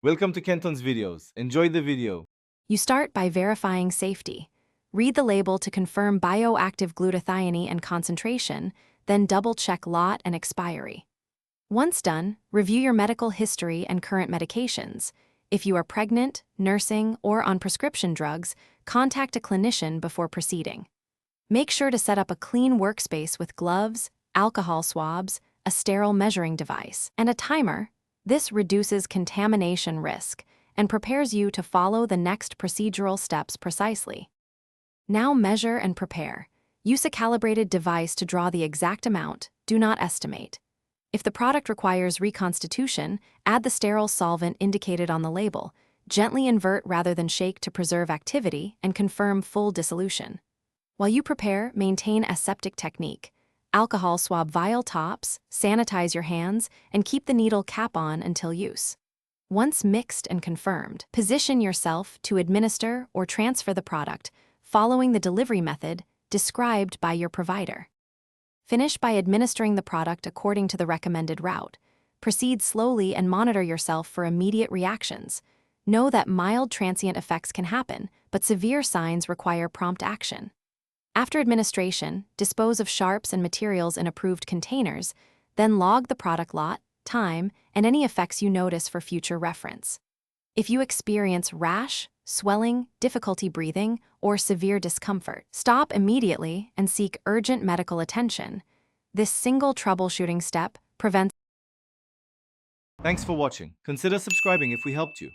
Welcome to Kenton's videos. Enjoy the video. You start by verifying safety. Read the label to confirm bioactive glutathione and concentration, then double-check lot and expiry. Once done, review your medical history and current medications. If you are pregnant, nursing, or on prescription drugs, contact a clinician before proceeding. Make sure to set up a clean workspace with gloves, alcohol swabs, a sterile measuring device, and a timer. This reduces contamination risk and prepares you to follow the next procedural steps precisely. Now measure and prepare. Use a calibrated device to draw the exact amount, do not estimate. If the product requires reconstitution, add the sterile solvent indicated on the label. Gently invert rather than shake to preserve activity and confirm full dissolution. While you prepare, maintain aseptic technique. Alcohol swab vial tops, sanitize your hands, and keep the needle cap on until use. Once mixed and confirmed, position yourself to administer or transfer the product, following the delivery method described by your provider. Finish by administering the product according to the recommended route. Proceed slowly and monitor yourself for immediate reactions. Know that mild transient effects can happen, but severe signs require prompt action. After administration, dispose of sharps and materials in approved containers, then log the product lot, time, and any effects you notice for future reference. If you experience rash, swelling, difficulty breathing, or severe discomfort, stop immediately and seek urgent medical attention. This single troubleshooting step prevents. Thanks for watching. Consider subscribing if we helped you.